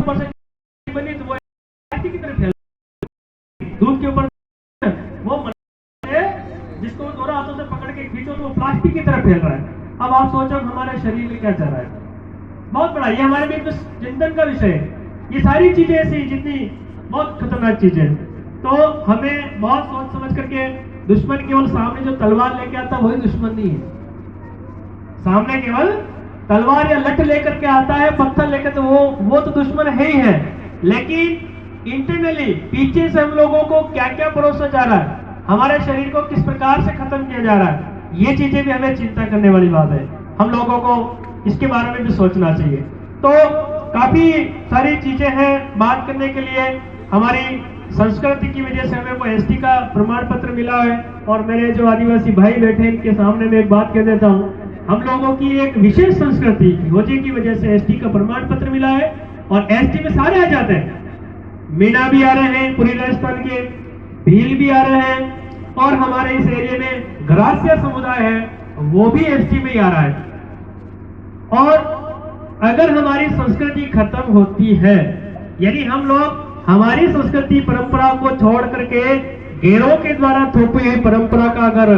ऊपर से बनी तो वो प्लास्टिक की तरह फैल, दूध के ऊपर वो है जिसको दोनों हाथों से पकड़ के खींचो तो वो प्लास्टिक की तरह फैल रहा है। अब आप सोचो हमारे शरीर में क्या चल रहा है, बहुत बड़ा, ये हमारे लिए चिंतन का विषय है। ये सारी चीजें ऐसी जितनी बहुत खतरनाक चीजें, तो हमें बहुत सोच समझ करके, दुश्मन केवल सामने जो तलवार लेके आता वही दुश्मन नहीं है, सामने केवल तलवार या लठ लेकर के आता है, पत्थर लेकर, तो वो तो दुश्मन है ही है, लेकिन इंटरनली पीछे से हम लोगों को क्या क्या परोसा जा रहा है, हमारे शरीर को किस प्रकार से खत्म किया जा रहा है, ये चीजें भी हमें चिंता करने वाली बात है। हम लोगों को इसके बारे में भी सोचना चाहिए। तो काफी सारी चीजें हैं बात करने के लिए। हमारी संस्कृति की वजह से हमें वो एसटी का प्रमाण पत्र मिला है, और मेरे जो आदिवासी भाई बैठे हैं इनके सामने मैं एक बात कह देता हूँ, हम लोगों की एक विशेष संस्कृति होने की वजह से एसटी का प्रमाण पत्र मिला है, और एसटी में सारे आ जाते हैं, मीणा भी आ रहे हैं, पूरी राजस्थान के भील भी आ रहे हैं, और हमारे इस एरिया में ग्रास्य समुदाय है वो भी एसटी में ही आ रहा है। और अगर हमारी संस्कृति खत्म होती है, यानी हम लोग हमारी संस्कृति परंपरा को छोड़ करके गैरों के द्वारा थोपी हुई परंपरा का अगर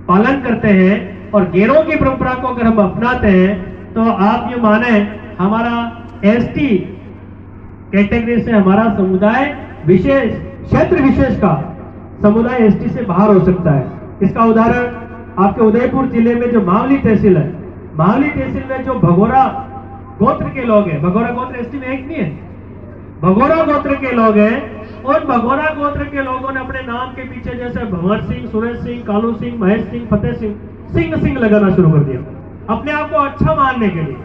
पालन करते हैं और गैरों की परंपरा को अगर हम अपनाते हैं, तो आप ये माने हमारा एसटी कैटेगरी से हमारा समुदाय विशेष, क्षेत्र विशेष का समुदाय एसटी से बाहर हो सकता है। इसका उदाहरण आपके उदयपुर जिले में जो मावली तहसील है, मावली तहसील में जो भगोरा गोत्र के लोग हैं, भगोरा गोत्र एसटी में एक नहीं है, भगोरा गोत्र के लोग हैं, और भगोरा गोत्र के लोगों ने अपने नाम के पीछे जैसे भंवर सिंह, सुरेश सिंह, कालू सिंह, महेश सिंह, फतेह सिंह, सिंह लगाना शुरू कर दिया अपने आप को अच्छा मानने के लिए।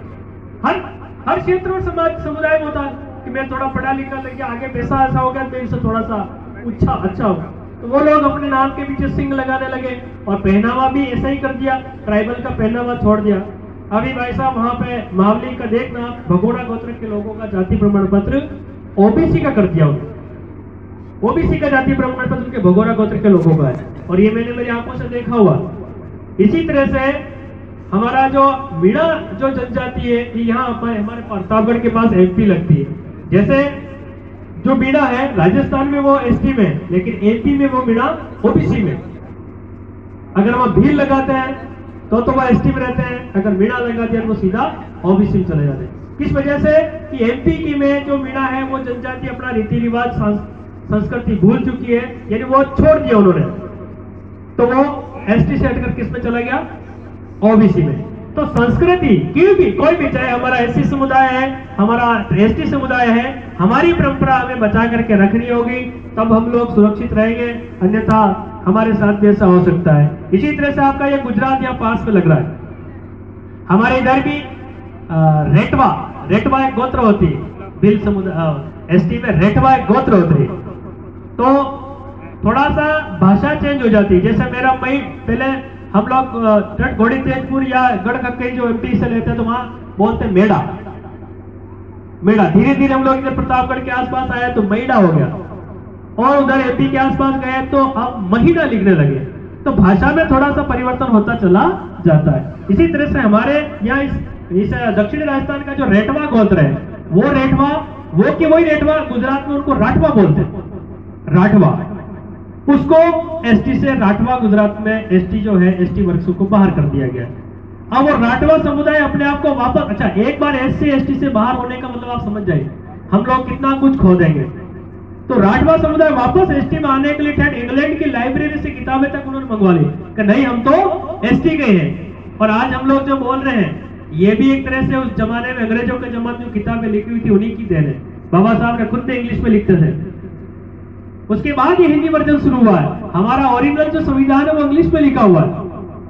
हर क्षेत्र में समाज समुदाय में होता है कि मैं थोड़ा पढ़ा लिखा लेके आगे पैसा ऐसा होगा मैं इससे थोड़ा सा अच्छा होगा, तो वो लोग अपने नाम के पीछे सिंह लगाने लगे, और पहनावा भी ऐसा ही कर दिया, ट्राइबल का पहनावा छोड़ दिया। अभी भाई साहब वहां पे मावली का देखना, भगोड़ा गोत्र के लोगों का जाति प्रमाण पत्र ओबीसी का कर दिया उन्होंने, ओबीसी का जाति प्रमाण पत्र उनके भगोड़ा गोत्र के लोगों का है, और ये मैंने मेरी आंखों से देखा हुआ। इसी तरह से हमारा जो मीणा जो जनजाति है, यहाँ हमारे प्रतापगढ़ के पास एमपी लगती है, जैसे जो मीणा है राजस्थान में वो एसटी में, लेकिन एमपी में वो मीणा ओबीसी में। अगर हम भील लगाते हैं तो वो एसटी में रहते हैं, अगर मीणा लगा दिया तो वो सीधा ओबीसी में चले जाते हैं। किस वजह से कि एमपी की में जो मीणा है वो जनजाति अपना रीति रिवाज संस्कृति भूल चुकी है, यानी वो छोड़ दिया उन्होंने, तो वो एसटी से हटकर किस में चला गया, ओबीसी में। तो संस्कृति कोई भी चाहे हमारा एससी समुदाय है, हमारा एसटी समुदाय है, हमारी परंपरा हमें बचा करके रखनी होगी, तब हम लोग सुरक्षित रहेंगे, अन्यथा हमारे साथ भी ऐसा हो सकता है। इसी तरह से आपका ये गुजरात यहाँ पास में लग रहा है, हमारे इधर भी रेटवा एक गोत्र होती है, भील समुदाय एसटी में रेटवा एक गोत्र होती है, तो थोड़ा सा भाषा चेंज हो जाती है। जैसे मेरा पहले हम लोग घोड़ी तेजपुर या गढ़ कक्कई जो एमपी से लेते हैं तो वहां बोलते हैं मेड़ा, धीरे धीरे हम लोग इधर प्रतापगढ़ के आसपास आए तो मैडा हो गया, और उधर एमपी के आसपास गए तो अब महीना लिखने लगे, तो भाषा में थोड़ा सा परिवर्तन होता चला जाता है। इसी तरह से हमारे यहाँ इस दक्षिणी राजस्थान का जो रेटवा गोत्र है, वो वही रेटवा गुजरात में उनको राठवा बोलते हैं, राठवा, उसको एसटी से राठवा गुजरात में एसटी जो है एसटी वर्ग को बाहर कर दिया गया। अब वो राठवा समुदाय अपने आप को वापस, अच्छा एक बार एससी एसटी से बाहर होने का मतलब आप समझ जाइए हम लोग कितना कुछ खो देंगे। तो राठवा समुदाय वापस एसटी में आने के लिए ठहर इंग्लैंड की लाइब्रेरी से किताबें तक उन्होंने मंगवा ली कि नहीं हम तो एसटी गए हैं। और आज हम लोग जो बोल रहे हैं ये भी एक तरह से उस जमाने में अंग्रेजों के जमाने में किताबें लिखी हुई थी उन्हीं की देन है। बाबा साहब ने खुद ने इंग्लिश में लिखते थे, उसके बाद ये हिंदी वर्जन शुरू हुआ है। हमारा ओरिजिनल जो संविधान है वो इंग्लिश में लिखा हुआ है,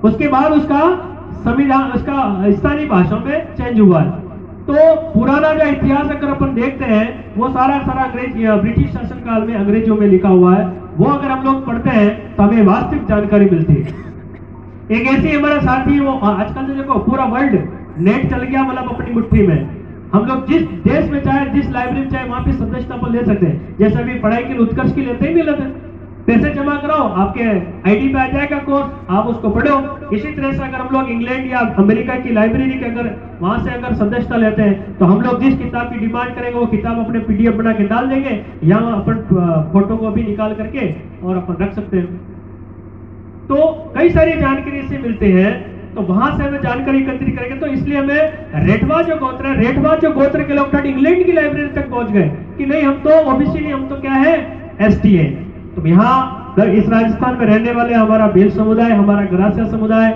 उसके बाद उसका संविधान उसका स्थानीय भाषाओं में चेंज हुआ है। तो पुराना जो इतिहास अगर अपन देखते हैं वो सारा अंग्रेज ब्रिटिश शासन काल में अंग्रेजों में लिखा हुआ है, वो अगर हम लोग पढ़ते हैं तो हमें वास्तविक जानकारी मिलती है। एक ऐसी हमारा साथी, वो आजकल तो देखो पूरा वर्ल्ड नेट चल गया, मतलब अपनी मुट्ठी में, हम लोग जिस देश में चाहे जिस लाइब्रेरी में चाहे वहां पे सदस्यता पर ले सकते हैं। जैसे अभी पढ़ाई के लिए उत्कर्ष की लेते ही नहीं लेते, पैसे जमा कराओ, आपके आईडी पे आ जाएगा कोर्स, आप उसको पढ़ो। इसी तरह से अगर हम लोग इंग्लैंड या अमेरिका की लाइब्रेरी के अगर वहां से अगर सदस्यता लेते हैं तो हम लोग जिस किताब की डिमांड करेंगे वो किताब अपने पीडीएफ बना के डाल देंगे, या अपन फोटो को भी निकाल करके और अपन रख सकते हैं। तो कई सारी जानकारी इससे मिलते हैं, तो वहां से हमें जानकारी एकत्रित करेंगे। तो इसलिए हमें रेटवा जो गोत्र के लोग इंग्लैंड की लाइब्रेरी तक पहुंच गए कि नहीं हम तो ओबीसी नहीं, हम तो क्या है एसटी है। तो यहाँ इस राजस्थान में रहने वाले हमारा भील समुदाय, हमारा ग्रासिया समुदाय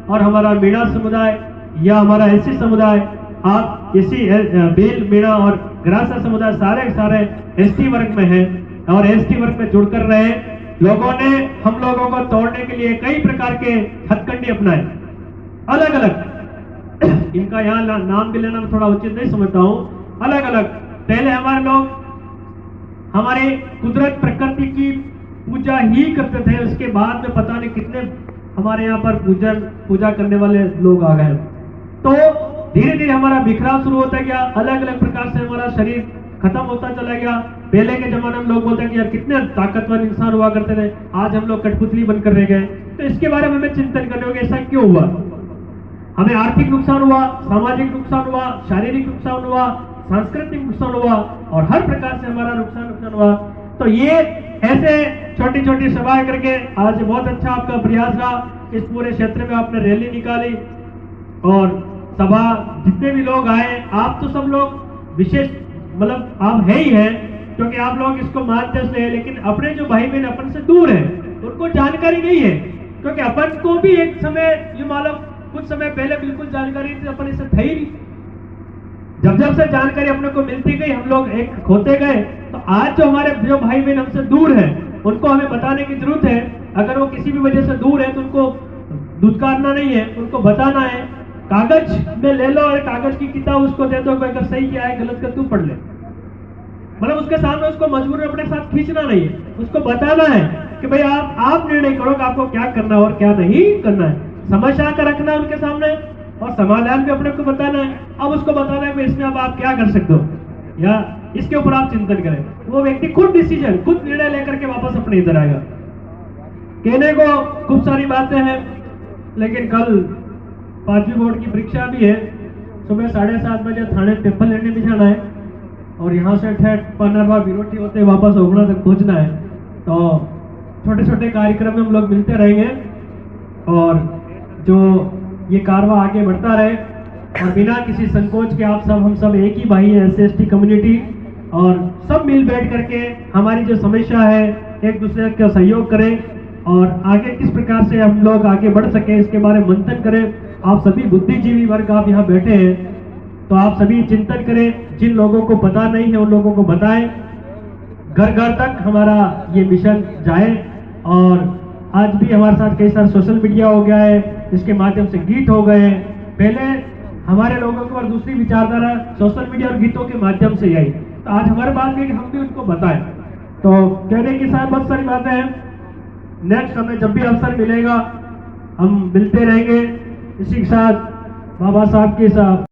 और हमारा मीणा समुदाय या हमारा एससी समुदाय, आप इसी भील मीणा और ग्रासिया समुदाय सारे एसटी वर्ग में है और एसटी वर्ग में जुड़कर रहे लोगों ने हम लोगों को तोड़ने के लिए कई प्रकार के हथकंडे अपनाए अलग अलग। इनका यहाँ नाम भी लेना मैं थोड़ा उचित नहीं समझता हूँ। अलग अलग पहले हमारे लोग हमारे कुदरत प्रकृति की पूजा ही करते थे, उसके बाद में पता नहीं कितने हमारे यहाँ पर पूजा करने वाले लोग आ गए। तो धीरे धीरे हमारा बिखराव शुरू होता गया, अलग अलग प्रकार से हमारा शरीर खत्म होता चला गया। पहले के जमाने में लोग बोलते हैं कि यार कितने ताकतवर इंसान हुआ करते थे, आज हम लोग कठपुतली बनकर रह गए। तो इसके बारे में हमें चिंतन करने होगा, ऐसा क्यों हुआ? हमें आर्थिक नुकसान हुआ, सामाजिक नुकसान हुआ, शारीरिक नुकसान हुआ, सांस्कृतिक नुकसान हुआ और हर प्रकार से हमारा नुकसान हुआ। तो ये ऐसे छोटी छोटी सभाएं करके आज बहुत अच्छा आपका प्रयास रहा। इस पूरे क्षेत्र में आपने रैली निकाली और सभा जितने भी लोग आए, आप तो सब लोग विशेष मतलब आप है ही है, क्योंकि आप लोग इसको मानते हैं, लेकिन अपने जो भाई बहन अपन से दूर है उनको जानकारी नहीं है। क्योंकि अपन को भी एक समय ये मालूम कुछ समय पहले बिल्कुल जानकारी थी, अपन इसे थे ही नहीं। जब से जानकारी अपने को मिलती गई हम लोग एक होते गए। तो आज जो हमारे जो भाई बहन हमसे दूर है उनको हमें बताने की जरूरत है। अगर वो किसी भी वजह से दूर है तो उनको दुत्कारना नहीं है, उनको बताना है। कागज में ले लो और कागज की किताब उसको दे दो, अगर सही किया है गलत कर तू पढ़ ले। मतलब उसके सामने उसको मजबूर अपने साथ खींचना नहीं है, उसको बताना है कि भाई आप निर्णय करो कि आपको क्या करना है और क्या नहीं करना है। समस्या का रखना है उनके सामने और समाधान भी अपने को बताना है। अब उसको बताना है कि इसमें अब आप क्या कर सकते हो या इसके ऊपर आप चिंतन करें। वो व्यक्ति खुद निर्णय लेकर के वापस अपने इधर आएगा। कहने को खूब सारी बातें हैं, लेकिन कल 5वीं बोर्ड की परीक्षा भी है। सुबह 7:30 बजे थाने पेपर लेने भी जाना है और यहाँ से ठेठ पनरवा विरोटी होते वापस ओगड़ा तक पहुँचना है। तो छोटे छोटे कार्यक्रम में हम लोग मिलते रहेंगे और जो ये कारवा आगे बढ़ता रहे और बिना किसी संकोच के आप सब हम सब एक ही भाई है SC/ST कम्युनिटी, और सब मिल बैठ करके हमारी जो समस्या है एक दूसरे का सहयोग करें और आगे किस प्रकार से हम लोग आगे बढ़ सके इसके बारे में मंथन करें। आप सभी बुद्धिजीवी वर्ग आप यहाँ बैठे हैं तो आप सभी चिंतन करें। जिन लोगों को पता नहीं है उन लोगों को बताएं, घर घर तक हमारा ये मिशन जाए। और आज भी हमारे साथ कई सारे सोशल मीडिया हो गया है, इसके माध्यम से गीत हो गए। पहले हमारे लोगों को और दूसरी विचारधारा सोशल मीडिया और गीतों के माध्यम से आई, तो आज हमारी बात है कि हम भी उनको बताएं। तो कहने की साथ बहुत सारी बातें हैं। नेक्स्ट हमें जब भी अवसर मिलेगा हम मिलते रहेंगे। इसी के साथ बाबा साहब के साथ